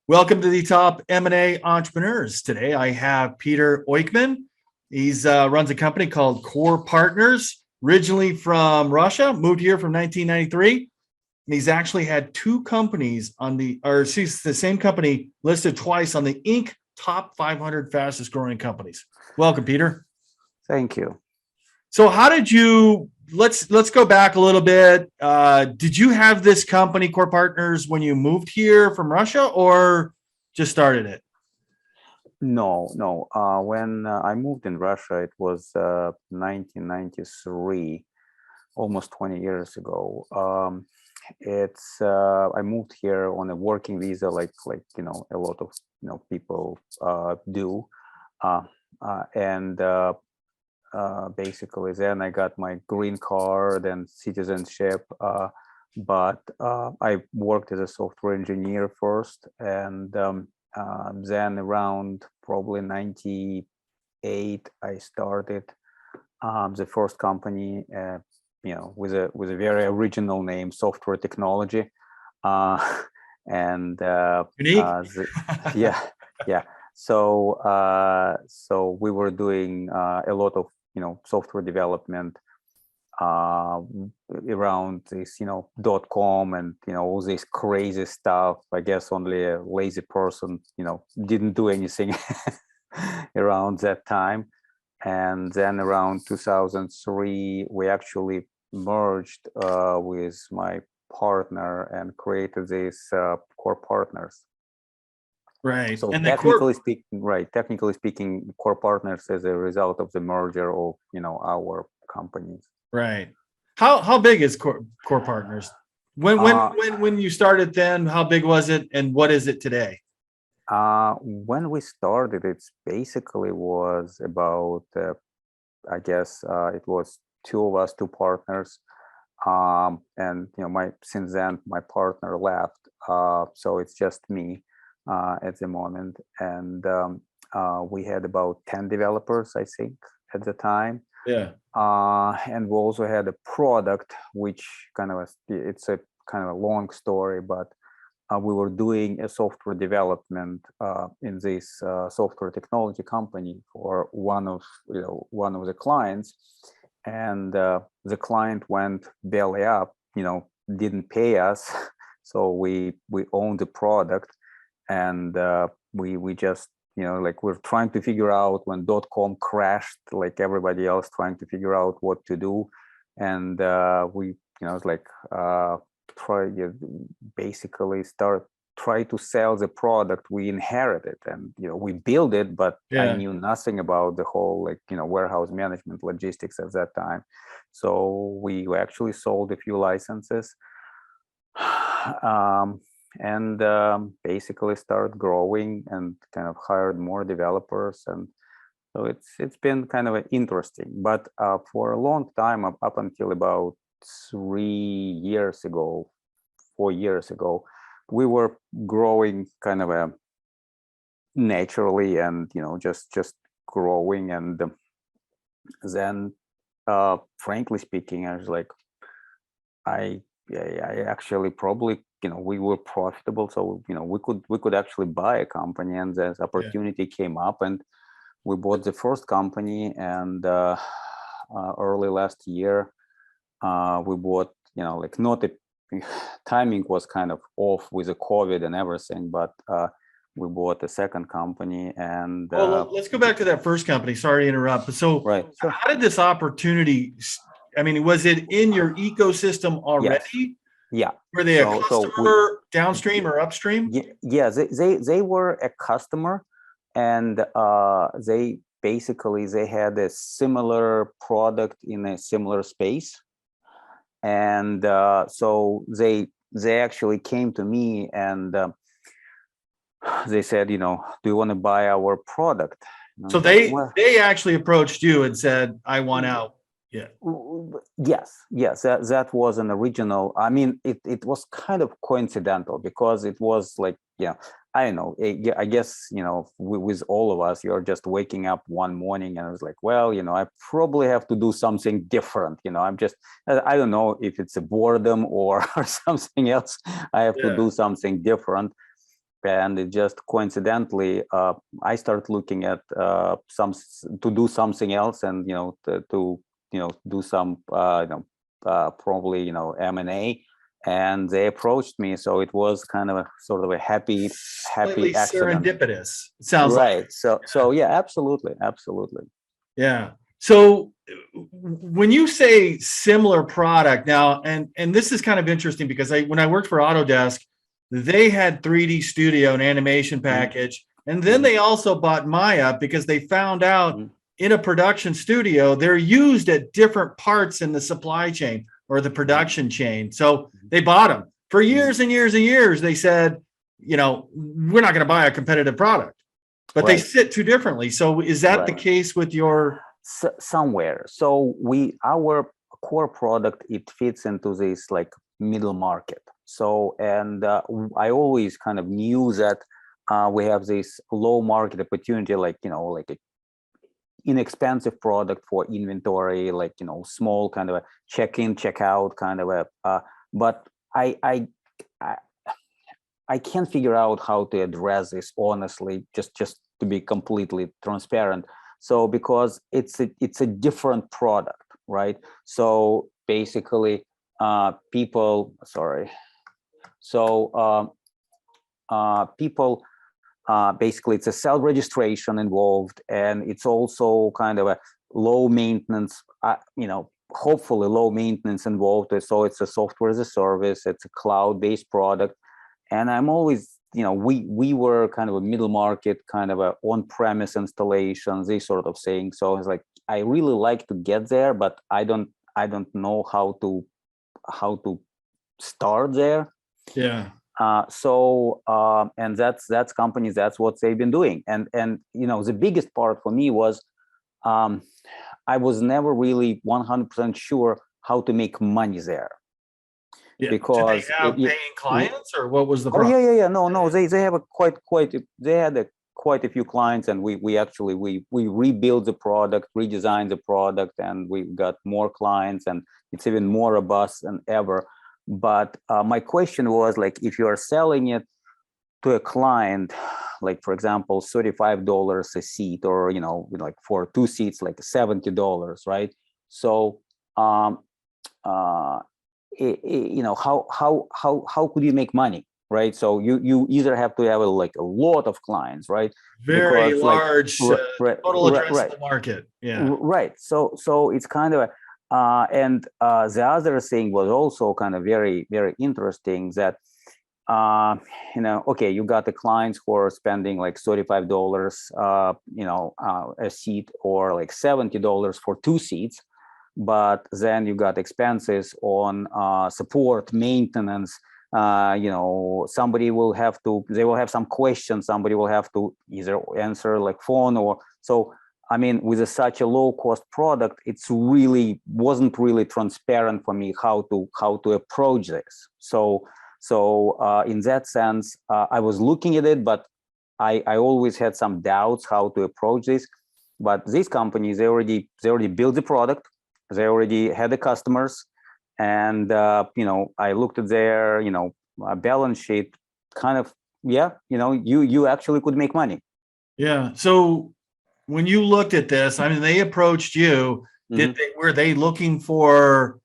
Welcome to the Top M&A Entrepreneurs. Today I have Peter Oikman. He's runs a company called Core Partners, originally from Russia, moved here from 1993. And he's actually had two companies the same company listed twice on the Inc. Top 500 fastest growing companies. Welcome, Peter. Thank you. So how did you, let's go back a little bit. Did you have this company, Core Partners, when you moved here from Russia or just started it? No. When I moved in Russia, it was 1993, almost 20 years ago. I moved here on a working visa, like a lot of people do, and basically then I got my green card and citizenship, but I worked as a software engineer first, and then around probably 98 I started the first company, with a very original name, Software Technology, and Unique. yeah. So we were doing a lot of software development around this .com and all this crazy stuff. I guess only a lazy person didn't do anything around that time. And then around 2003 we actually merged with my partner and created this Core Partners. Right. So And technically speaking, Core Partners is a result of the merger of our companies. right. How big is Core Partners? When you started then, how big was it and what is it today? When we started, it's basically was about I guess it was two of us, two partners, and since then my partner left, so it's just me at the moment, and we had about 10 developers, I think, at the time. Yeah. And we also had a product, which it's a kind of a long story, but we were doing a software development in this software technology company for one of the clients, and the client went belly up, didn't pay us, so we owned the product, and we just we're trying to figure out when .com crashed, like everybody else, trying to figure out what to do, and we try to sell the product we inherited, and we build it, but I knew nothing about the whole warehouse management, logistics at that time. So we actually sold a few licenses, and basically started growing and kind of hired more developers, and so it's been kind of interesting. But for a long time, up until about 4 years ago, we were growing kind of naturally, and just growing, and then frankly speaking, I was like, I actually probably we were profitable, so we could actually buy a company, and this opportunity came up, and we bought the first company, and early last year we bought not a timing was kind of off with the COVID and everything, but we bought a second company. And let's go back to that first company. Sorry to interrupt. So right. Sure. How did this opportunity, I mean, was it in your ecosystem already? Yes. Yeah. Were they a customer downstream or upstream? Yeah, they were a customer, and they had a similar product in a similar space. And so they actually came to me, and they said, do you want to buy our product? So they actually approached you and said, I want out. Yeah. Yes, that was an original. I mean, it was kind of coincidental, because it was like, I don't know, I guess, with all of us, you're just waking up one morning and I was like, well, I probably have to do something different. I don't know if it's a boredom or something else. I have to do something different. and it just coincidentally, I started looking at to do something else, and to do some probably M&A, and they approached me. So it was kind of a sort of a happy Slightly accident. serendipitous. It sounds right. like. So yeah, absolutely. Yeah. So when you say similar product now, and this is kind of interesting because when I worked for Autodesk, they had 3D Studio and animation package, and then they also bought Maya because they found out in a production studio they're used at different parts in the supply chain or the production chain. So they bought them for years and years and years. They said, we're not going to buy a competitive product, but they sit too differently. So is that the case with your? Somewhere. So our core product, it fits into this like middle market. So, and I always kind of knew that we have this low market opportunity, like like a inexpensive product for inventory, like small kind of a check-in, check-out kind of a. But I can't figure out how to address this honestly. Just to be completely transparent. So because it's a different product, right? So basically, people basically it's a self-registration involved, and it's also kind of a low maintenance, hopefully low maintenance involved. So it's a software as a service, it's a cloud-based product. And I'm always, we were kind of a middle market, kind of a on-premise installations, this sort of thing. So it's like, I really like to get there, but I don't know how to start there. Yeah. And that's companies, that's what they've been doing. And the biggest part for me was, I was never really 100% sure how to make money there. Yeah. Because did they have paying clients, or what was the problem? No, they have they had quite a few clients, and we actually rebuilt the product, redesigned the product, and we got more clients, and it's even more robust than ever. But my question was, like, if you are selling it to a client, like for example $35 a seat, or like for 2 seats like $70, right? So how could you make money, right? So you either have to have a lot of clients, right? Very large total addressable market. Yeah. Right. So it's kind of and the other thing was also kind of very, very interesting, that okay, you got the clients who are spending like $35 a seat, or like $70 for 2 seats. But then you got expenses on support, maintenance. Somebody will have to, they will have some questions. Somebody will have to either answer like phone or so. I mean, with such a low cost product, it's really wasn't really transparent for me how to approach this. So in that sense, I was looking at it, but I always had some doubts how to approach this. But these companies, they already built the product. They already had the customers, and I looked at their balance sheet. Kind of, you actually could make money. Yeah. So when you looked at this, I mean, they approached you. Were they looking for?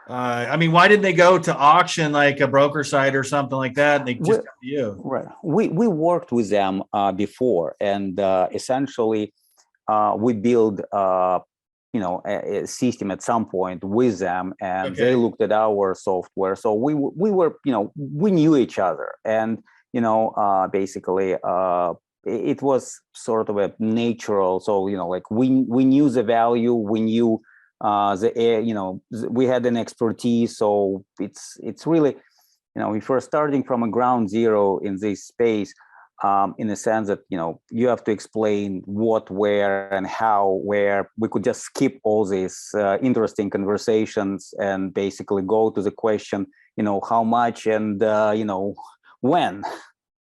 Why didn't they go to auction, like a broker site or something like that? And they just come to you. Right. We worked with them before, and essentially we build. A system at some point with them, and they looked at our software. So we were, we knew each other, and basically it was sort of a natural. So like we knew the value, we knew we had an expertise. So it's really, if you're starting from a ground zero in this space, in the sense that you have to explain what, where, and how. Where we could just skip all these interesting conversations and basically go to the question, how much and when.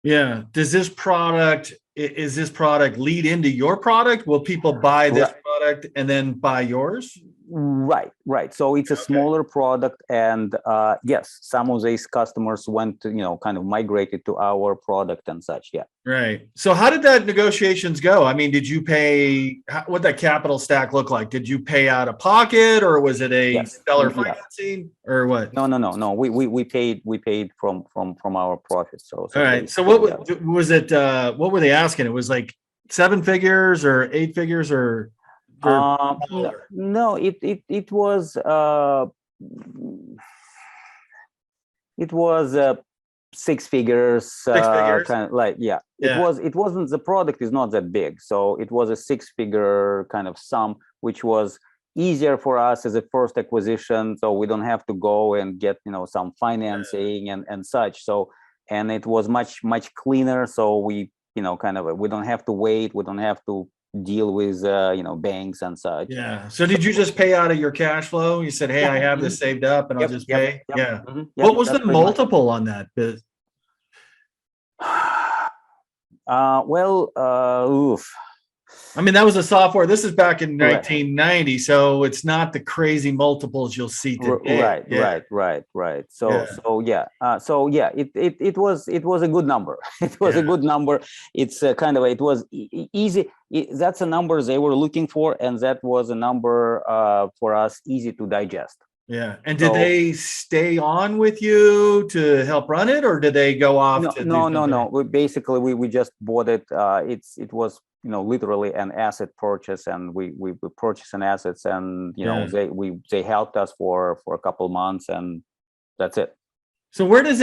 Yeah. Is this product lead into your product? Will people buy this product and then buy yours? Right. So it's a Okay. smaller product, and yes, some of these customers went to, kind of migrated to our product and such. Yeah. Right. So how did that negotiations go? I mean, did you pay, what that capital stack look like? Did you pay out of pocket or was it a Yes. seller Yeah. financing or what? No. We paid from our profits. So All right. So basically, what was it? What were they asking? It was like 7 figures or 8 figures or smaller? no, it was 6 figures, 6 figures. kind of like, yeah. Yeah. It wasn't, the product is not that big, so it was a 6 figure kind of sum, which was easier for us as a first acquisition, so we don't have to go and get some financing and such. So, and it was much cleaner, so we kind of, we don't have to wait, we don't have to deal with banks and such. Yeah. So did you just pay out of your cash flow? You said, hey, I have this saved up and I'll just pay. Yeah. What was the multiple on that bit? Oof. I mean, that was a software. This is back in Right. 1990, so it's not the crazy multiples you'll see today. Right. So Yeah. it was a good number. It was a Yeah. good number. It's kind of, it was easy. That's a number they were looking for, and that was a number for us easy to digest. Yeah. And did they stay on with you to help run it, or did they go off to do something? No. We just bought it. It was literally an asset purchase, and we purchased an assets, and they helped us for a couple months, and that's it. So where does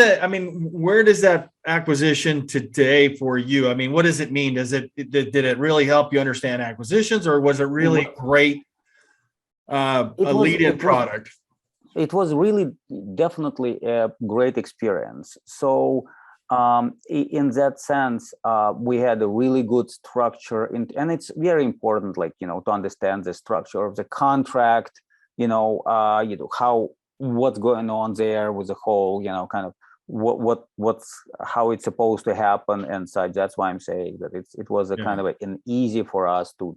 that acquisition today for you? I mean, what does it mean? Did it really help you understand acquisitions, or was it really great a lead-in product? It was really definitely a great experience. So in that sense, we had a really good structure, and it's very important, to understand the structure of the contract, how, what's going on there with the whole, kind of how it's supposed to happen and such. That's why I'm saying that it was a kind of an easy for us to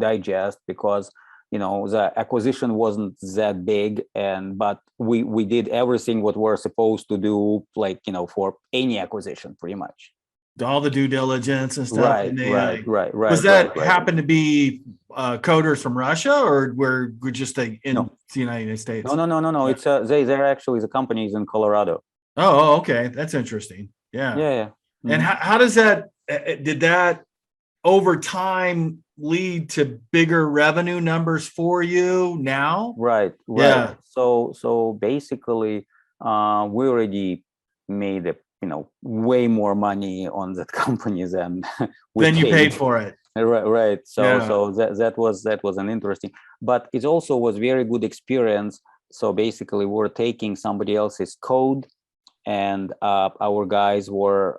digest, because the acquisition wasn't that big, but we did everything what we're supposed to do, for any acquisition, pretty much. All the due diligence and stuff. Right. Was that happen to be coders from Russia, or were we just in the United States? No. It's they're actually, the company is in Colorado. Oh, okay, that's interesting. Yeah. Mm-hmm. And how does that? Did that over time lead to bigger revenue numbers for you now? Right. Yeah. So basically, we already made way more money on that company than you paid for it. Right. So that was an interesting, but it also was very good experience. So basically, we're taking somebody else's code, and our guys were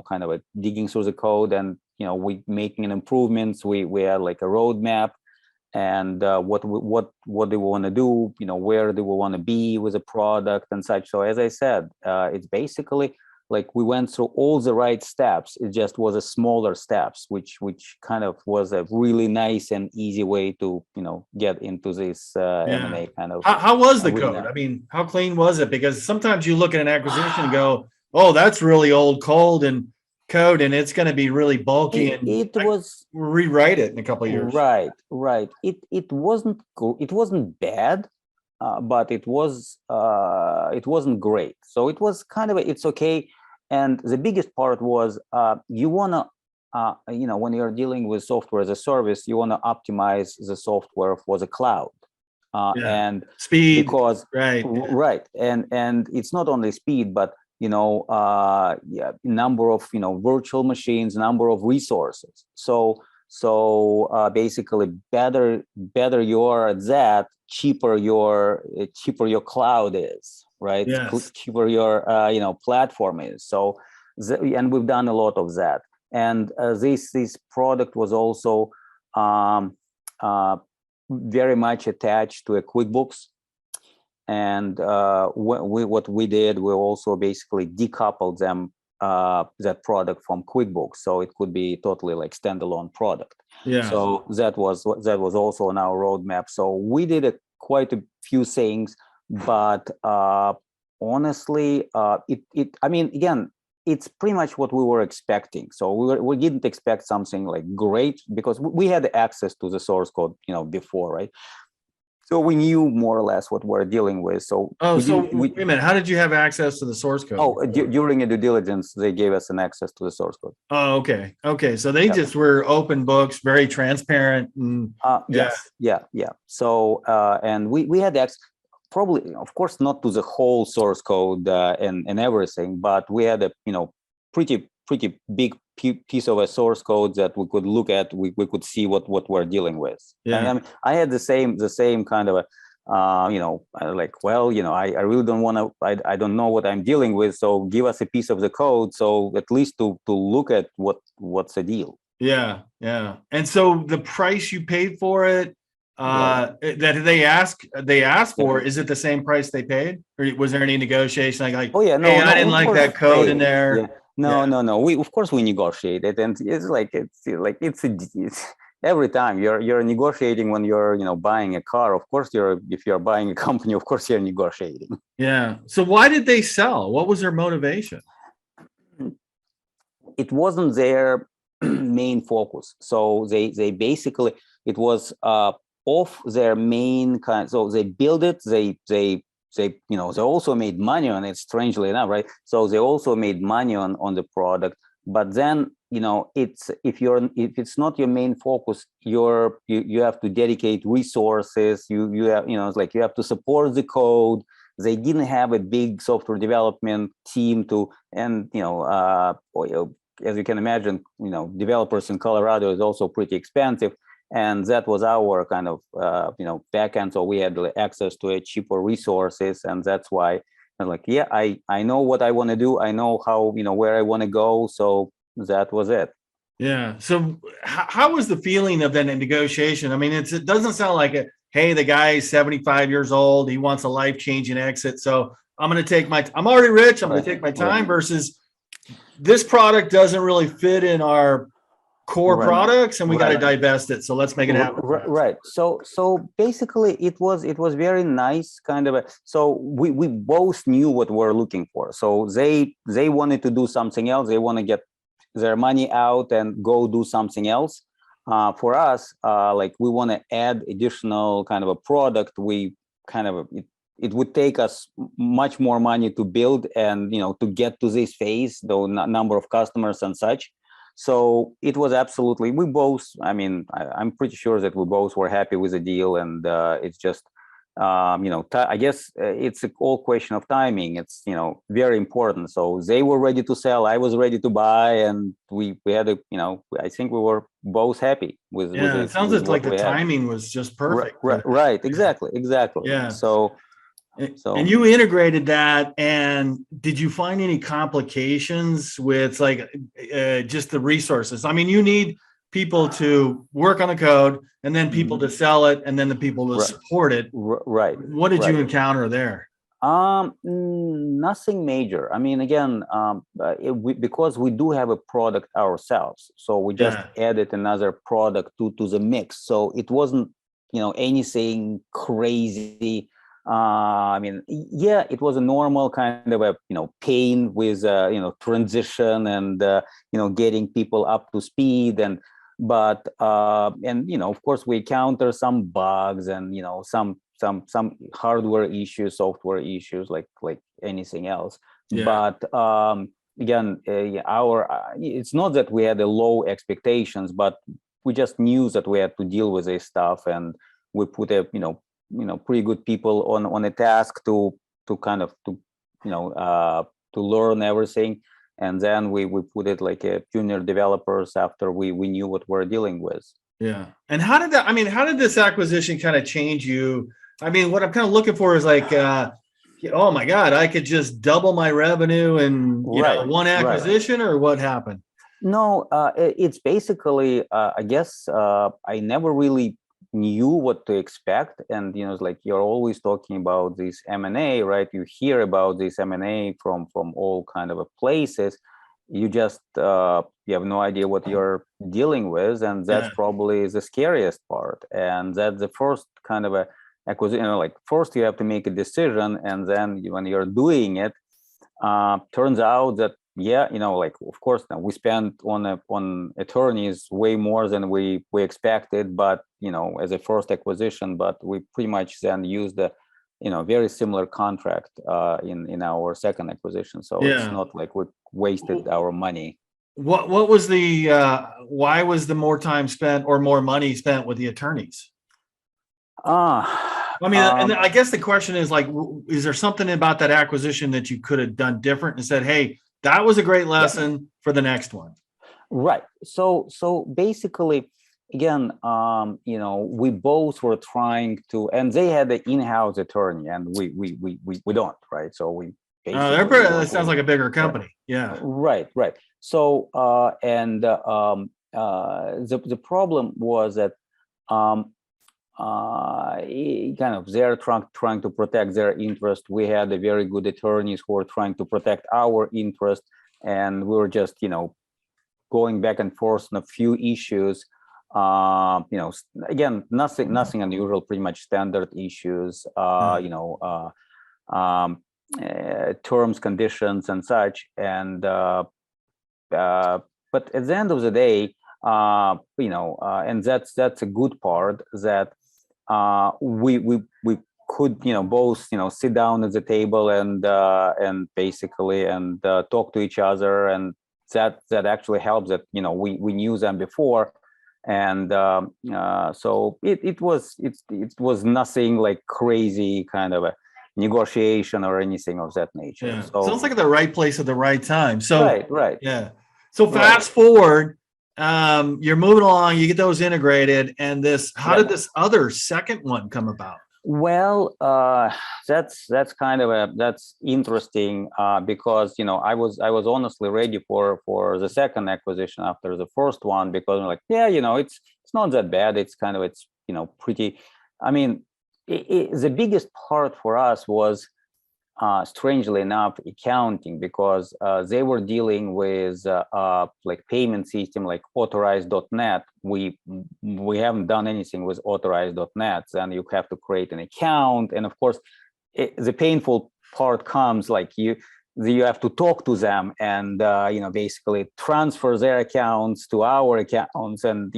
kind of digging through the code, and we making improvements. We had like a roadmap, and what they want to do, where they want to be with the product and such. So as I said, it's basically like we went through all the right steps. It just was a smaller steps, which kind of was a really nice and easy way to get into this M&A kind of. How was the code? I mean, how clean was it? Because sometimes you look at an acquisition and go, "Oh, that's really old code and it's going to be really bulky." And it was rewrite it in a couple of years. Right. It wasn't bad. But it wasn't great. So it was kind of it's okay. And the biggest part was you want to, when you're dealing with software as a service, you want to optimize the software for the cloud and speed. Because right. And it's not only speed, but number of virtual machines, number of resources. So basically, better you are at that, cheaper your cloud is, right? Yes. Cheaper your platform is. So and we've done a lot of that. And this product was also very much attached to a QuickBooks. And what we did, we also basically decoupled them that product from QuickBooks, so it could be totally like standalone product. Yeah. So that was also on our roadmap. So we did quite a few things, but honestly, I mean, again, it's pretty much what we were expecting. So we didn't expect something like great, because we had access to the source code, before, right? So we knew more or less what we're dealing with. So wait a minute. How did you have access to the source code? During a due diligence, they gave us an access to the source code. Oh, okay. Okay. So they just were open books, very transparent. And yes. Yeah. So, and we had access, probably, of course, not to the whole source code and everything, but we had a, pretty big piece of a source code that we could look at. We could see what we're dealing with. Yeah. And I mean, I had the same kind of a, like, well, I really don't want to, I don't know what I'm dealing with. So give us a piece of the code. So at least to look at what's the deal. Yeah. Yeah. And so the price you paid for it, that they asked for, is it the same price they paid, or was there any negotiation? Like, oh yeah, no, hey, I didn't like that code in there. Yeah. No. We, of course, we negotiated, and it's every time you're negotiating when you're buying a car. Of course, if you're buying a company, of course you're negotiating. Yeah. So why did they sell? What was their motivation? It wasn't their main focus. So they basically, it was off their main kind. So they build it. They also made money on it, strangely enough, right? So they also made money on the product, but then it's if it's not your main focus, you have to dedicate resources. You have it's like you have to support the code. They didn't have a big software development team and as you can imagine, developers in Colorado is also pretty expensive. And that was our kind of, backend. So we had access to cheaper resources. And that's why I was like, yeah, I know what I want to do. I know how, where I want to go. So that was it. Yeah. So how was the feeling of that negotiation? I mean, it doesn't sound like it. Hey, the guy's 75 years old. He wants a life-changing exit. So I'm going to I'm already rich. I'm going to take my time versus this product doesn't really fit in our core products, and we got to divest it. So let's make it happen. Right. So basically, it was very nice, kind of. So we both knew what we're looking for. So they wanted to do something else. They want to get their money out and go do something else. For us, like we want to add additional kind of a product. We kind of it would take us much more money to build and to get to this phase, the number of customers and such. So it was absolutely, we both, I mean, I'm pretty sure that we both were happy with the deal. And it's just, I guess it's a all question of timing. It's, very important. So they were ready to sell. I was ready to buy. And we had I think we were both happy with it. It sounds like the timing was just perfect. Right. Exactly. Yeah. So, and you integrated that, and did you find any complications with just the resources? I mean, you need people to work on the code, and then people to sell it, and then the people to support it. Right. What did you encounter there? Nothing major. I mean, again, because we do have a product ourselves, so we just added another product to the mix. So it wasn't, anything crazy. I mean, yeah, it was a normal kind of a, pain with, transition and, getting people up to speed but of course we encounter some bugs and, some hardware issues, software issues, like anything else. But again, it's not that we had a low expectations, but we just knew that we had to deal with this stuff, and we put a, pretty good people on a task to kind of to learn everything, and then we put it like a junior developers after we knew what we're dealing with. Yeah. And how did this acquisition kind of change you? I mean, what I'm kind of looking for is like, oh my God, I could just double my revenue in one acquisition, or what happened? No, it's basically, I guess I never really knew what to expect. And, it's like you're always talking about this M&A, right? You hear about this M&A from all kind of places. you just you have no idea what you're dealing with, and that's Yeah. probably the scariest part. And that's the first kind of a acquisition. Like first you have to make a decision, and then when you're doing it, turns out that like of course now we spent on attorneys way more than we expected, but as a first acquisition, but we pretty much then used the very similar contract in our second acquisition, so it's Yeah. not like we wasted our money. What was the why was the more time spent or more money spent with the attorneys? I mean, and I guess the question is like, is there something about that acquisition that you could have done different and said, hey, that was a great lesson for the next one? Right. So basically, again, we both were trying to, and they had an in-house attorney, and we don't, right? So we basically that sounds like a bigger company. Yeah. Right. So the problem was that kind of they're trying to protect their interest. We had a very good attorneys who were trying to protect our interest, and we were just going back and forth on a few issues. Again, nothing unusual, pretty much standard issues. Terms, conditions, and such. And but at the end of the day, and that's a good part, that we could both sit down at the table and basically talk to each other, and that actually helps that we knew them before, and so it was nothing like crazy kind of a negotiation or anything of that nature. Yeah. So sounds like at the right place at the right time. So right. Yeah. So fast forward, you're moving along, you get those integrated, and how did this other second one come about? Well, that's kind of that's interesting because I was honestly ready for the second acquisition after the first one, because I'm like, it's not that bad. It's kind of pretty. I mean, the biggest part for us was strangely enough accounting, because they were dealing with like payment system like Authorize.net. We haven't done anything with Authorize.net, and you have to create an account, and of course the painful part comes like you have to talk to them and basically transfer their accounts to our accounts, and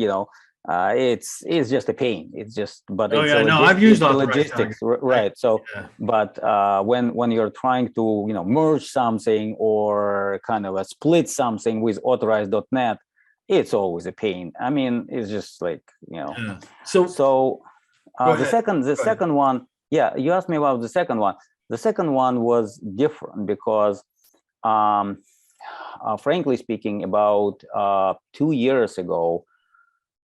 it's just a pain. It's just, but it's I've used logistics, right? So, but when you're trying to merge something or kind of split something with Authorize.net, it's always a pain. I mean, it's just like So the second one, you asked me about the second one. The second one was different because, frankly speaking, about 2 years ago,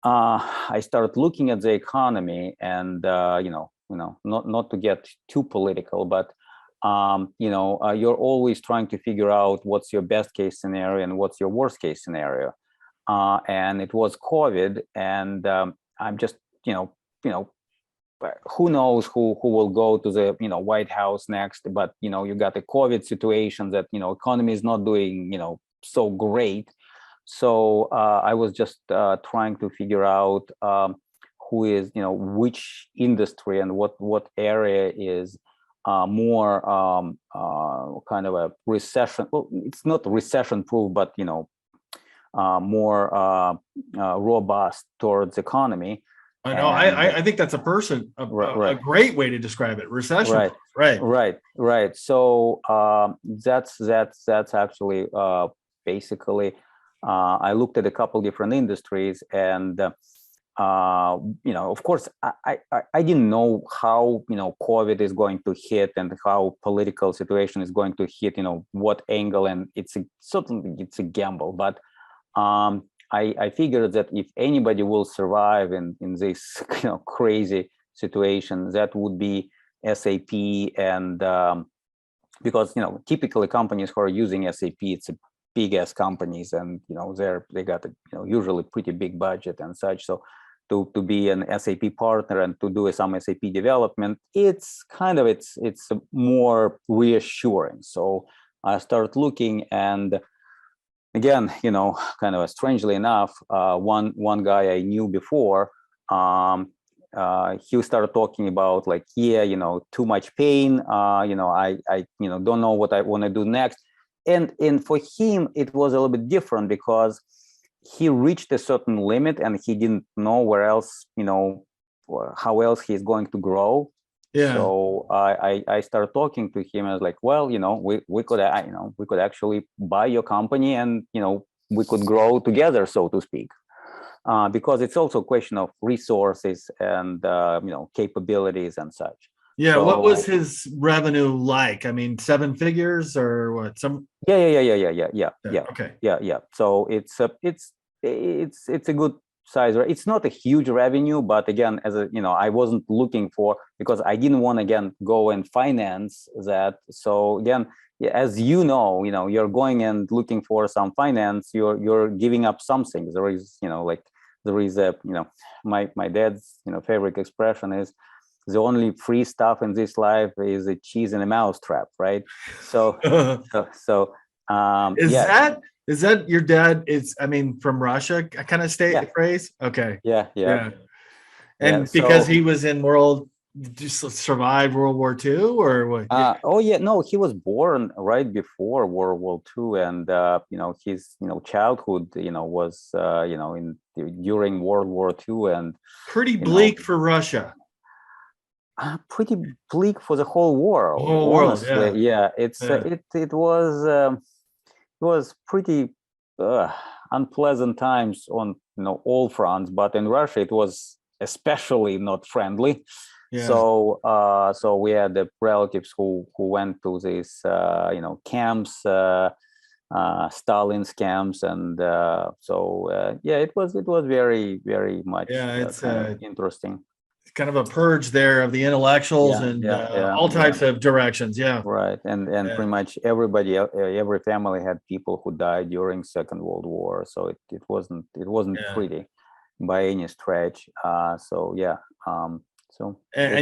I started looking at the economy, and not to get too political, but you're always trying to figure out what's your best case scenario and what's your worst case scenario. And it was COVID, and I'm just who knows who will go to the White House next, but you got the COVID situation that economy is not doing so great. So I was just trying to figure out who is, which industry and what area is more kind of a recession. Well, it's not recession proof, but more robust towards economy. I know. I think that's a great way to describe it. Recession. Right. So that's actually basically. I looked at a couple different industries, and of course, I didn't know how COVID is going to hit and how political situation is going to hit. What angle, and certainly it's a gamble. But I figured that if anybody will survive in this crazy situation, that would be SAP, and because typically companies who are using SAP, it's a big ass companies, and they got a usually pretty big budget and such. So to be an SAP partner and to do some SAP development, it's more reassuring. So I started looking, and again, kind of strangely enough, one guy I knew before, he started talking about like, yeah, too much pain. I don't know what I want to do next. And for him, it was a little bit different because he reached a certain limit and he didn't know where else, how else he's going to grow. Yeah. So I started talking to him. I was like, well, we could actually buy your company and, we could grow together, so to speak. Because it's also a question of resources and, capabilities and such. Yeah. So, What was his revenue like? I mean, 7 figures or what? yeah. Okay. Yeah. So it's a good size. It's not a huge revenue, but again, I wasn't looking for, because I didn't want to again go and finance that. So again, as you're going and looking for some finance, you're giving up something. There is, there is a, my dad's, favorite expression is, the only free stuff in this life is a cheese and a mousetrap, right? So, is that your dad? I mean, from Russia kind of state phrase? Okay. Yeah. And because he was in just survived World War II or what? Oh yeah, no, he was born right before World War II, and his childhood was during World War II, and pretty bleak for Russia. Pretty bleak for the whole world. Honestly, it was pretty unpleasant times on all fronts, but in Russia it was especially not friendly. Yeah. So we had the relatives who went to these camps, Stalin's camps, and it was very, very much it's interesting. Kind of a purge there of the intellectuals and all types of directions. Yeah. Right. And pretty much every family had people who died during Second World War. So it wasn't pretty by any stretch. And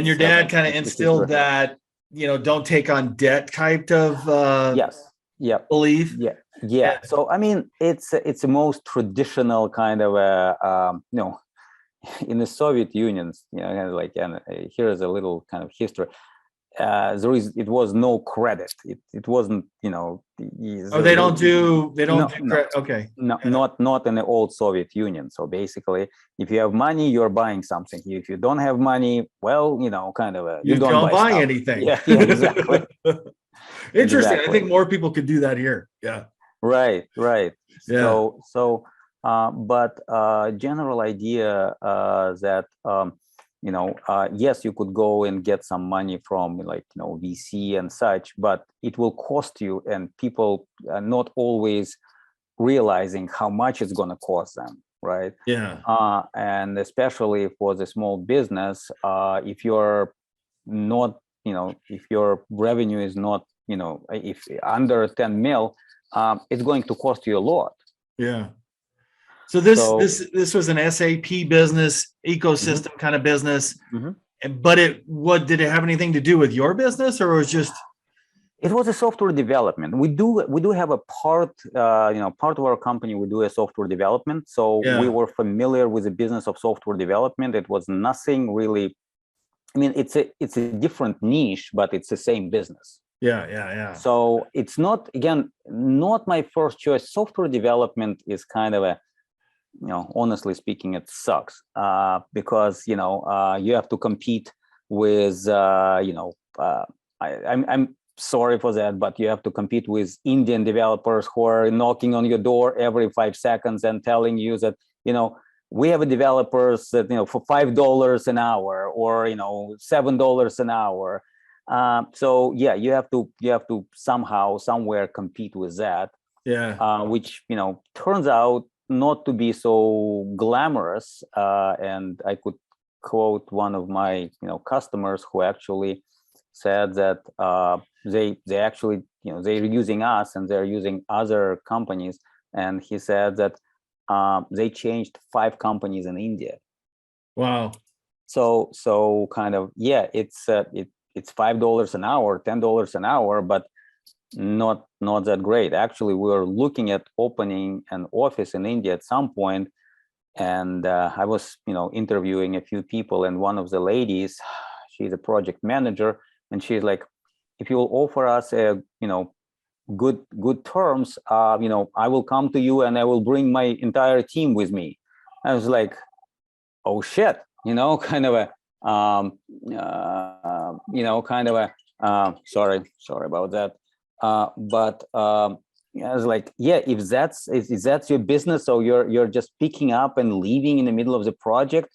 your dad kind of instilled that, don't take on debt type of belief. Yeah. So I mean, it's the most traditional kind of in the Soviet Union, here's a little kind of history. It was no credit. It wasn't, they don't do credit. Okay. No, not in the old Soviet Union. So basically, if you have money, you're buying something. If you don't have money, well, kind of you don't buy anything. Yeah, exactly. Interesting. Exactly. I think more people could do that here. Yeah. Right. Yeah. But general idea that yes, you could go and get some money from VC and such, but it will cost you, and people are not always realizing how much it's going to cost them, right? Yeah. And especially for the small business, if you're not, if your revenue is not, if under 10 mil, it's going to cost you a lot. Yeah. So this was an SAP business ecosystem kind of business, but did it have anything to do with your business, or was just? It was a software development. We do have a part, part of our company. We do a software development, so we were familiar with the business of software development. It was nothing really. I mean, it's a different niche, but it's the same business. Yeah. So it's not my first choice. Software development is kind of a, honestly speaking, it sucks because you have to compete with I'm sorry for that, but you have to compete with Indian developers who are knocking on your door every 5 seconds and telling you that we have developers that for $5 an hour or $7 an hour. So yeah, you have to somehow somewhere compete with that. Yeah. Which turns out not to be so glamorous. And I could quote one of my customers who actually said that they actually they're using us and they're using other companies, and he said that they changed 5 companies in India. Wow. So kind of it's $5 an hour, $10 an hour, but not that great. Actually, we were looking at opening an office in India at some point, and I was, interviewing a few people, and one of the ladies, she's a project manager, and she's like, if you'll offer us a, good terms, I will come to you and I will bring my entire team with me. I was like, oh shit, kind of a, kind of a, sorry about that. But I was like, yeah, if that's your business, so you're just picking up and leaving in the middle of the project,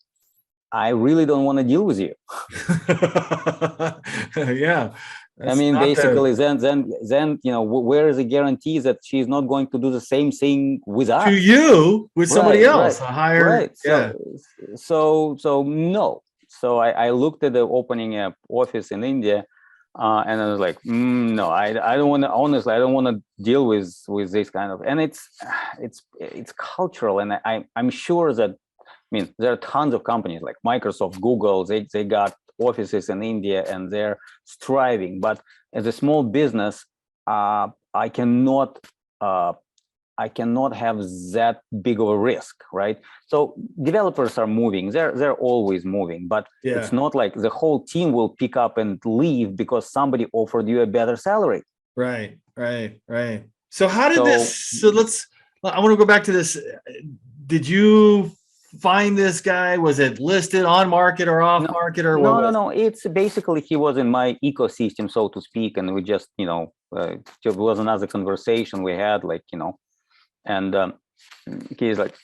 I really don't want to deal with you. Yeah. I mean, basically, then where is the guarantee that she's not going to do the same thing with us? To you with somebody else, right, a higher, right. yeah. So no. So I looked at the opening a office in India, and I was like, no, I don't want to. Honestly, I don't want to deal with this kind of. And it's cultural, and I'm sure that. I mean, there are tons of companies like Microsoft, Google. They got offices in India and they're striving. But as a small business, I cannot have that big of a risk, right? So developers are moving. They're always moving, but it's not like the whole team will pick up and leave because somebody offered you a better salary. Right. So how did this? So I want to go back to this. Did you find this guy? Was it listed on market or off market or what? No. It's basically he was in my ecosystem, so to speak, and we just it was another conversation we had, and he's like,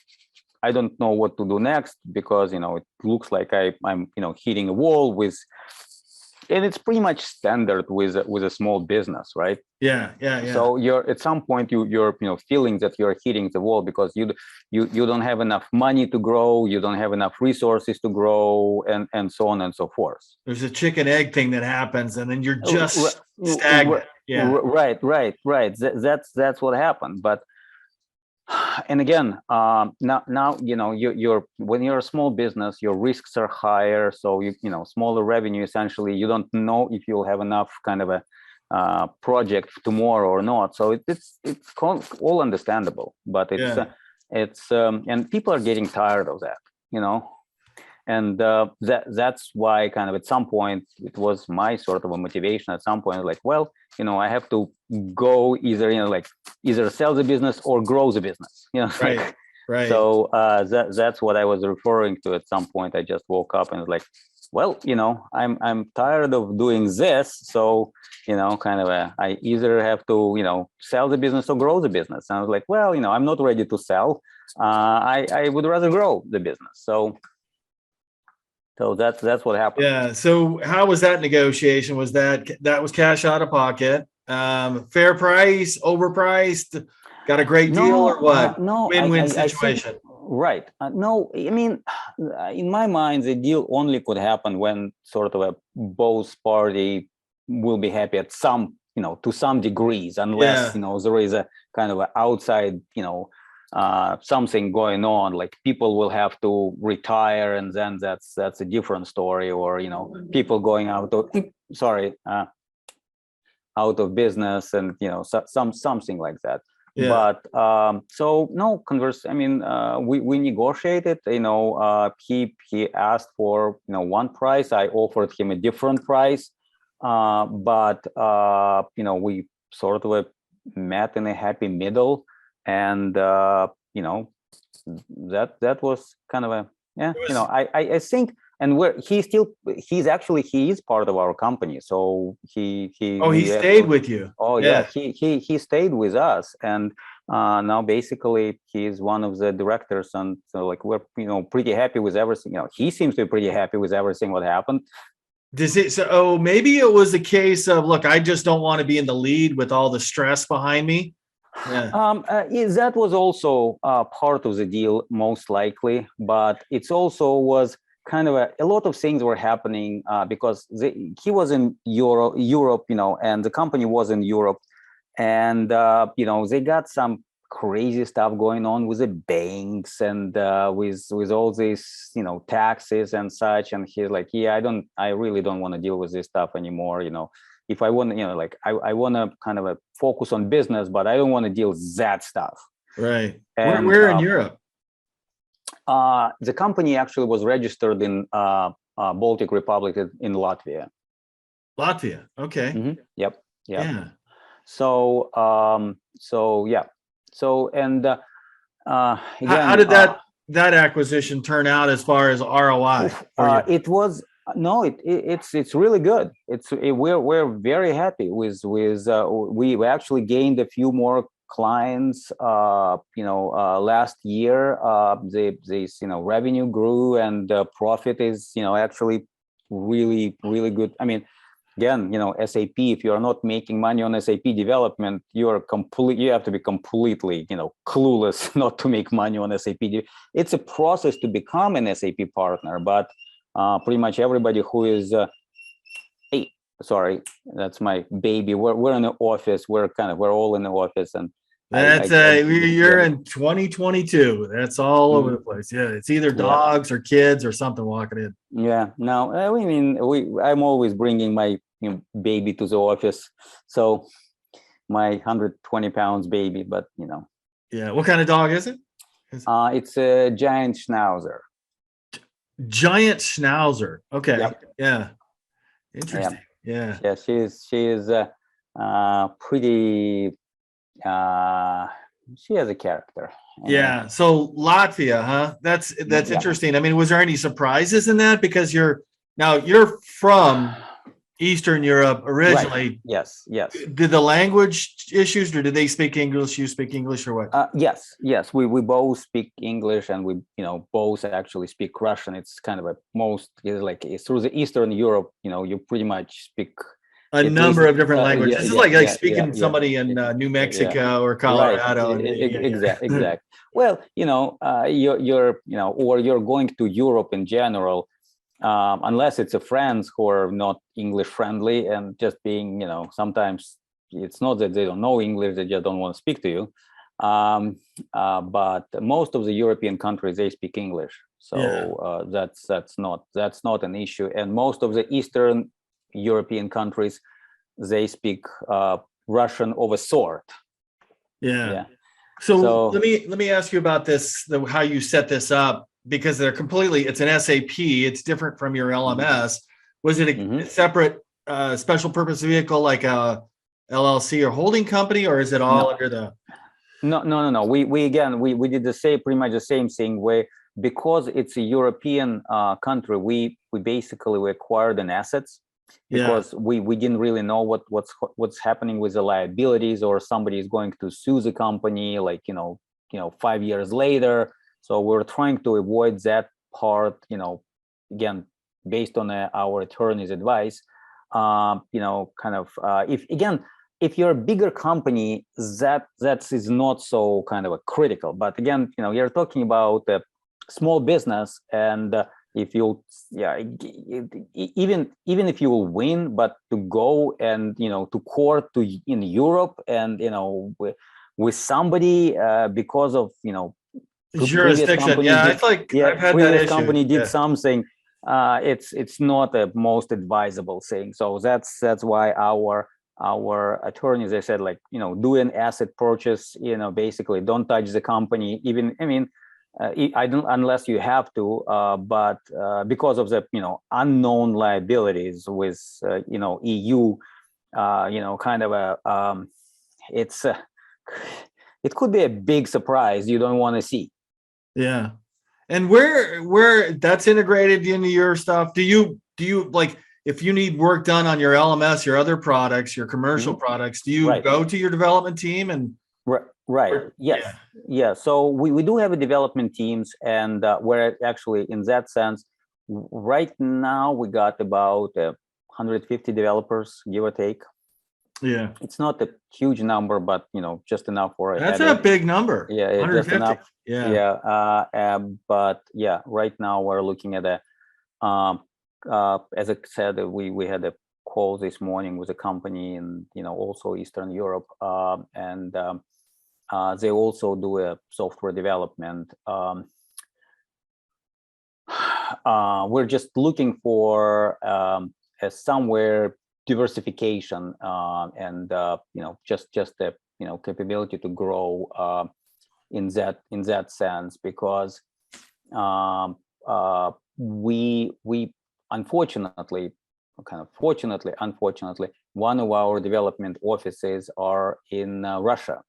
I don't know what to do next because it looks like I'm hitting a wall with. And it's pretty much standard with a small business, right? Yeah. So you're at some point you're feeling that you're hitting the wall because you don't have enough money to grow, you don't have enough resources to grow, and so on and so forth. There's a chicken egg thing that happens, and then you're just stagnant. Yeah. Right. That's what happened. But and again, now you're when you're a small business, your risks are higher, so smaller revenue. Essentially, you don't know if you'll have enough kind of a project tomorrow or not. So it's all understandable, but it's and people are getting tired of that, and that's why kind of at some point it was my sort of a motivation at some point, like, well, I have to go either sell the business or grow the business, right. So that's what I was referring to at some point. I just woke up and was like, well, I'm tired of doing this, so kind of I either have to sell the business or grow the business. And I was like, well, I'm not ready to sell. I would rather grow the business. So that's what happened. Yeah. So how was that negotiation? Was that was cash out of pocket? Fair price, overpriced, got a great deal, or what? No, win-win situation. Right. No, I mean, in my mind, the deal only could happen when sort of both party will be happy at some, to some degrees, unless there is a kind of an outside, something going on, like people will have to retire, and then that's a different story, or people going out of business, and something like that. But so no I mean, we negotiated. He asked for one price. I offered him a different price, but we sort of met in a happy middle. And that was kind of I think, and he is part of our company, so he stayed with you. He stayed with us, and now basically he's one of the directors, and so like we're pretty happy with everything. He seems to be pretty happy with everything what happened. Maybe it was a case of, look, I just don't want to be in the lead with all the stress behind me. That was also part of the deal, most likely, but it's also was kind of a lot of things were happening because he was in Europe, and the company was in Europe, and they got some crazy stuff going on with the banks and with all these taxes and such. And he's like, yeah, I really don't want to deal with this stuff anymore. if I want, like I want to kind of focus on business, but I don't want to deal with that stuff. Right. And Where in Europe? The company actually was registered in Baltic Republic in Latvia. Latvia. Okay. Yep. Yeah. So yeah. So and again, how did that acquisition turn out as far as ROI? It was it's really good. We're very happy with we actually gained a few more clients last year. This revenue grew, and profit is actually really good. I mean, again, SAP, if you are not making money on SAP development, you have to be completely clueless not to make money on SAP. It's a process to become an SAP partner, but pretty much everybody who is hey, sorry, that's my baby. We're in the office. We're all in the office, and that's you're in 2022. That's all over the place. Yeah, it's either dogs or kids or something walking in. Yeah, no, I mean, I'm always bringing my baby to the office. So my 120 pounds baby, but Yeah, what kind of dog is it? It's a giant schnauzer. Giant schnauzer. Okay. Yep. Yeah. Interesting. Yeah. Yeah, she is pretty. She has a character. Yeah. So Latvia, huh? That's interesting. I mean, was there any surprises in that? Because you're from Eastern Europe originally. Right. Yes. Did the language issues, or did they speak English? You speak English, or what? Yes. We both speak English, and we both actually speak Russian. It's kind of it's through the Eastern Europe. You pretty much speak a number of different languages. This is like speaking somebody in New Mexico or Colorado. Right. Exactly. Well, you're or you're going to Europe in general, unless it's a friends who are not English friendly, and just being, sometimes it's not that they don't know English, they just don't want to speak to you. But most of the European countries, they speak English. So that's not an issue. And most of the Eastern European countries, they speak Russian of a sort. Yeah. So let me ask you about this, how you set this up, because it's an SAP, it's different from your LMS. Was it a separate special purpose vehicle like a LLC or holding company, or is it all under the? No. We did pretty much the same thing, where because it's a European country, we basically acquired an assets, because we didn't really know what's happening with the liabilities, or somebody is going to sue the company 5 years later. So we're trying to avoid that part, again, based on our attorney's advice. If you're a bigger company, that is not so kind of a critical. But again, you're talking about a small business, and if you even if you will win, but to go and to court in Europe, and with somebody because of jurisdiction, it's like I've had that issue. Company did something, it's not the most advisable thing. So that's why our attorneys, they said, do an asset purchase, basically don't touch the company, I don't, unless you have to, but because of the unknown liabilities with EU, kind of it could be a big surprise you don't want to see. Yeah. And where that's integrated into your stuff, do you like, if you need work done on your LMS, your other products, your commercial products, do you go to your development team and? Right. Yes. Yeah. So we do have a development teams, and we're actually, in that sense, right now we got about 150 developers, give or take. Yeah. It's not a huge number, but just enough for that's a big number. Yeah, just enough. Yeah. But right now we're looking at as I said, we had a call this morning with a company in also Eastern Europe, and they also do a software development. We're just looking for somewhere diversification and just the capability to grow in that sense, because we unfortunately, unfortunately, one of our development offices are in Russia.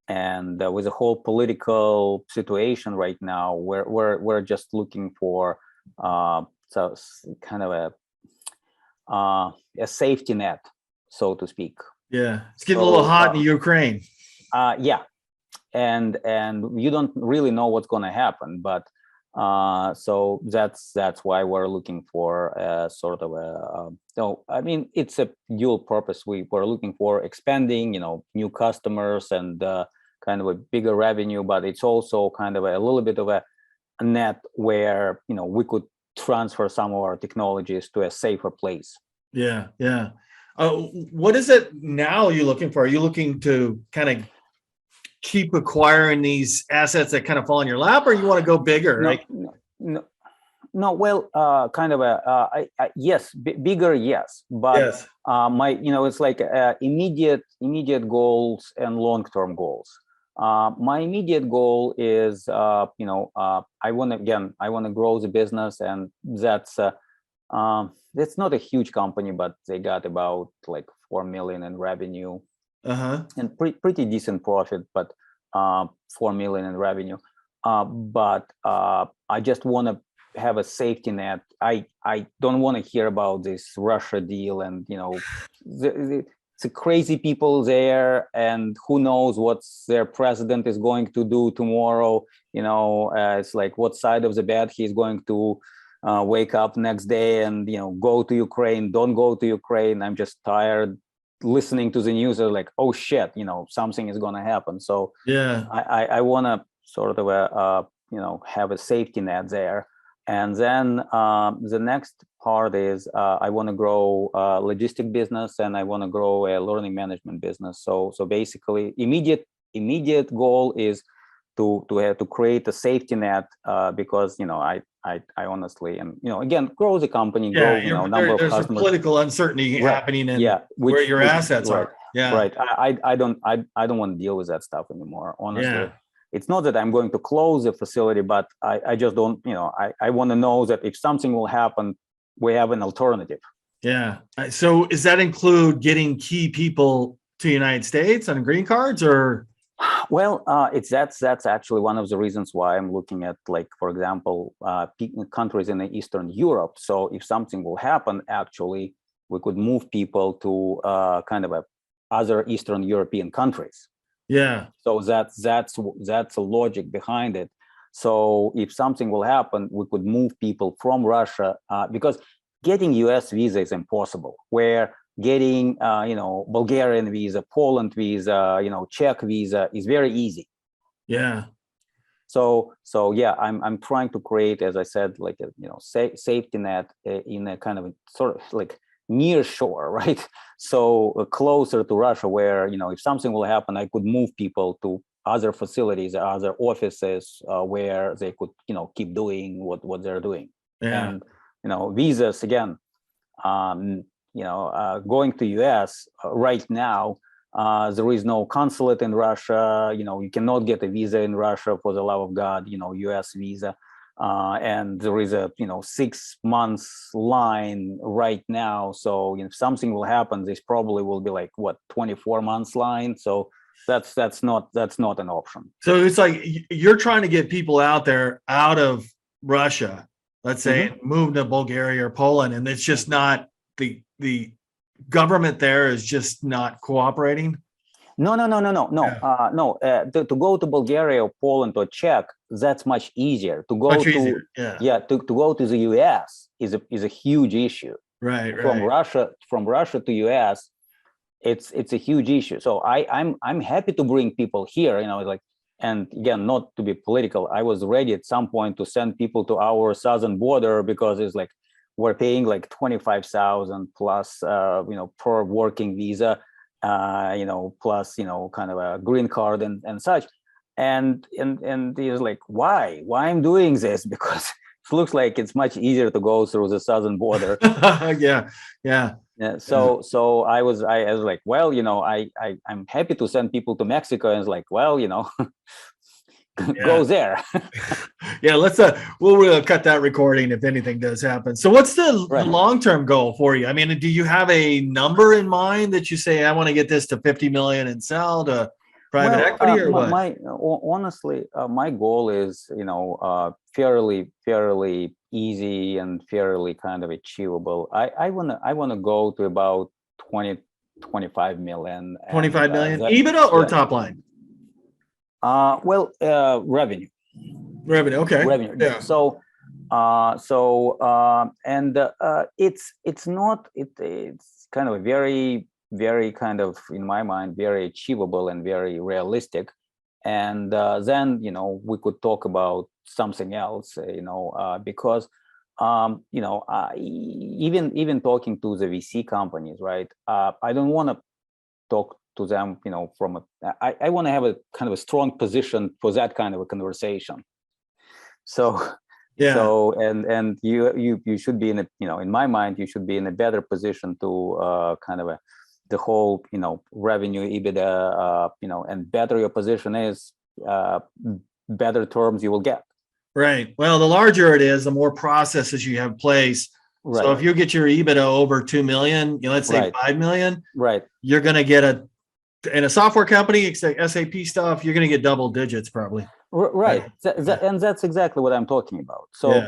And with the whole political situation right now, we're just looking for so kind of a safety net, so to speak. Yeah, it's getting a little hot in Ukraine. Yeah, and you don't really know what's going to happen, but so that's why we're looking for sort of a no, I mean, it's a dual purpose. We're looking for expanding, new customers and kind of a bigger revenue, but it's also kind of a little bit of a net where we could transfer some of our technologies to a safer place. Yeah. What is it now you're looking for? Are you looking to kind of keep acquiring these assets that kind of fall in your lap, or you want to go bigger? No, right? no. Well, kind of a yes, bigger, yes, but Yes. it's like immediate goals and long-term goals. My immediate goal is, I want to grow the business, and that's not a huge company, but they got about like 4 million in revenue. And pretty decent profit, but 4 million in revenue. But I just want to have a safety net. I don't want to hear about this Russia deal, and the crazy people there, and who knows what their president is going to do tomorrow. It's like what side of the bed he's going to wake up next day and go to Ukraine, don't go to Ukraine. I'm just tired listening to the news. Are like, oh shit, something is going to happen. So yeah, I want to sort of have a safety net there. And then the next part is I want to grow a logistic business, and I want to grow a learning management business. So basically, immediate goal is to create a safety net, because I honestly am, again, grow the company, grow number of there's customers. There's political uncertainty happening in where your assets are. Yeah, right. I don't want to deal with that stuff anymore. Honestly, yeah. It's not that I'm going to close the facility, but I just don't. I want to know that if something will happen, we have an alternative. Yeah. So does that include getting key people to the United States on green cards, or? Well, that's actually one of the reasons why I'm looking at, like, for example, countries in Eastern Europe. So if something will happen, actually, we could move people to kind of other Eastern European countries. Yeah. So that's a logic behind it. So if something will happen, we could move people from Russia, because getting US visa is impossible. Where getting Bulgarian visa, Poland visa, Czech visa is very easy. Yeah. So yeah, I'm trying to create, as I said, like a safety net in a kind of sort of like near shore, right? So closer to Russia, where if something will happen, I could move people to other facilities, other offices, where they could keep doing what they're doing. Yeah. And visas again. Going to US right now, there is no consulate in Russia. You cannot get a visa in Russia, for the love of God. US visa, and there is a 6 months line right now. So if something will happen, this probably will be like 24 months line. So that's not an option. So it's like you're trying to get people out of Russia, let's say, move to Bulgaria or Poland, and it's just not the government there is just not cooperating. No. Yeah. No. To go to Bulgaria or Poland or Czech, that's much easier. To go to go to the US is a huge issue. Right. From Russia to US, it's a huge issue. So I'm happy to bring people here. And again, not to be political, I was ready at some point to send people to our southern border, because it's like we're paying like 25,000 plus, per working visa, plus, kind of a green card and such. And he's like, why I'm doing this? Because looks like it's much easier to go through the southern border. Yeah, yeah. Yeah, so I was like, well, I'm happy to send people to Mexico, and it's like, well, go there. Yeah, let's we'll cut that recording if anything does happen. So what's the Right. long-term goal for you? I mean, do you have a number in mind that you say, I want to get this to 50 million and sell to private equity, or what? Honestly, my goal is, fairly easy and fairly kind of achievable. I wanna go to about 25 million. 25 million EBITDA or top line? Revenue. Revenue. Okay. Revenue. Yeah. So it's not, it's kind of a very kind of, in my mind, very achievable and very realistic. And then, we could talk about something else, because, even talking to the VC companies, right? I don't want to talk to them, I want to have a kind of a strong position for that kind of a conversation. So, yeah. So, and you should be in a, in my mind, you should be in a better position to kind of the whole, revenue, EBITDA, and better your position is, better terms you will get. Right. Well, the larger it is, the more processes you have in place. Right. So if you get your EBITDA over 2 million, let's say 5 million, right, you're going to get in a software company, SAP stuff, you're going to get double digits probably. Right. And that's exactly what I'm talking about. So,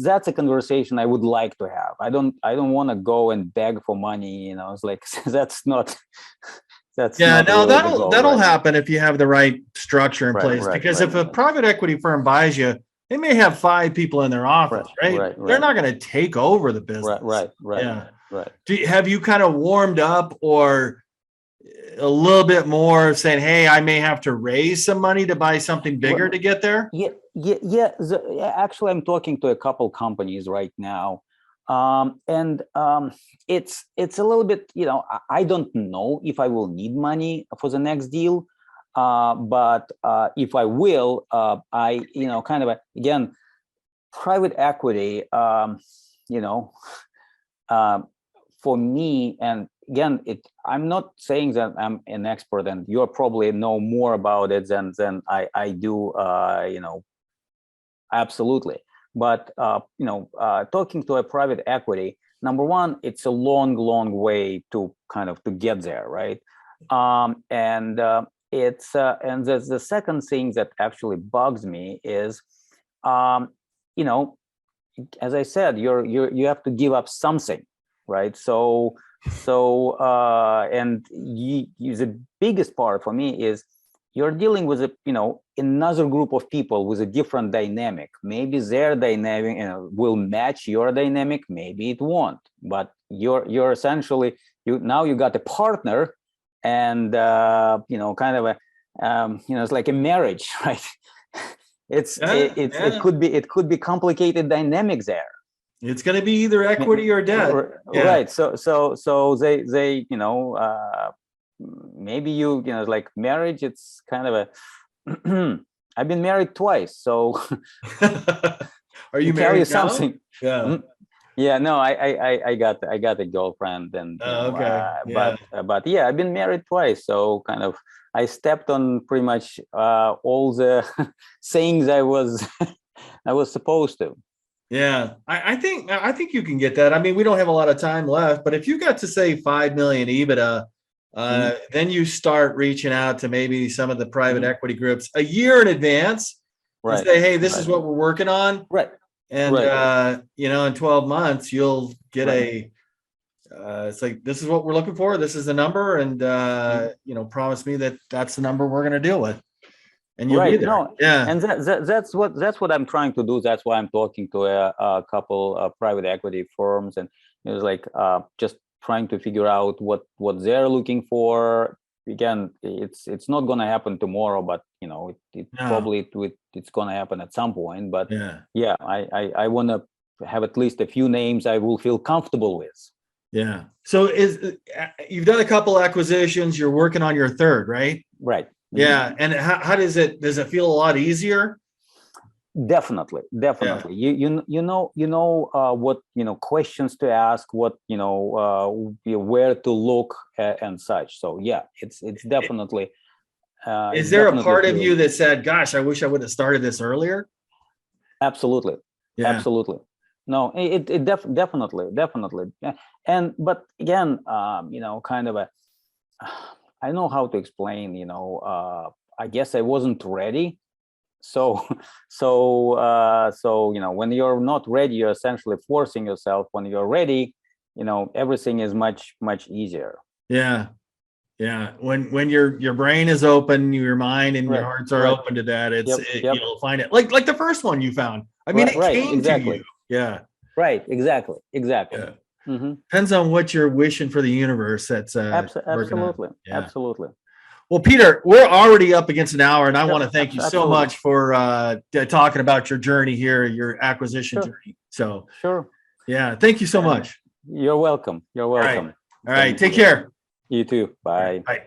that's a conversation I would like to have. I don't want to go and beg for money. It's like, that's not. That'll happen if you have the right structure in place. Because if a private equity firm buys you, they may have 5 people in their office, right? They're not going to take over the business. Right. Yeah. Right. Have you kind of warmed up or a little bit more saying, hey, I may have to raise some money to buy something bigger to get there? Yeah. Actually, I'm talking to a couple companies right now. It's a little bit, I don't know if I will need money for the next deal. But if I will, I, kind of, again, private equity, for me, and again, I'm not saying that I'm an expert, and you probably know more about it than I do, absolutely. But, talking to a private equity, number one, it's a long way to kind of to get there, right? And the second thing that actually bugs me is, as I said, you have to give up something, right? So and the biggest part for me is you're dealing with another group of people with a different dynamic. Maybe their dynamic will match your dynamic, maybe it won't. But you're essentially you got a partner, and kind of a it's like a marriage, right? It could be complicated dynamic there. It's going to be either equity or debt. Right. So they maybe like marriage, it's kind of a I've been married twice, so are you married now? Something? Yeah. Yeah, no, I got a girlfriend, and but yeah, I've been married twice, so kind of I stepped on pretty much all the things I was supposed to. Yeah, I think you can get that. I mean, we don't have a lot of time left, but if you got to say 5 million EBITDA, then you start reaching out to maybe some of the private equity groups a year in advance, and say, hey, this is what we're working on. Right. And, in 12 months, you'll get it's like, this is what we're looking for. This is the number. And, promise me that that's the number we're going to deal with. And you'll be there. No, yeah. And that's what I'm trying to do. That's why I'm talking to a couple private equity firms. And it was like, just trying to figure out what they're looking for. Again, it's not going to happen tomorrow, but probably it's going to happen at some point. But I want to have at least a few names I will feel comfortable with. Yeah. So you've done a couple acquisitions. You're working on your third, right? Right. Yeah. And how does it feel a lot easier? Definitely. What questions to ask, what where to look and such. So yeah, it's definitely. Is It's there a definitely part of appealing. you that said, "Gosh, I wish I would have started this earlier"? Absolutely. Yeah. Absolutely. No, definitely. Yeah. But again, kind of I don't know how to explain, I guess I wasn't ready. So, when you're not ready, you're essentially forcing yourself. When you're ready, everything is much, much easier. Yeah. Yeah. When your brain is open, your mind and your Right. hearts are Right. open to that, Yep. you'll find it like the first one you found. I mean, it Right. came to Exactly. you. Yeah. Right. Exactly. Yeah. Mm-hmm. Depends on what you're wishing for the universe that's working on. Absolutely. Yeah. Absolutely. Well, Peter, we're already up against an hour, and I want to Yep. thank you so Absolutely. much for talking about your journey here, your acquisition Sure. journey. So, Sure. yeah, thank you so And much. you're welcome. You're All right. welcome. All right. Thank Take you. care. You too. All right, Bye. bye.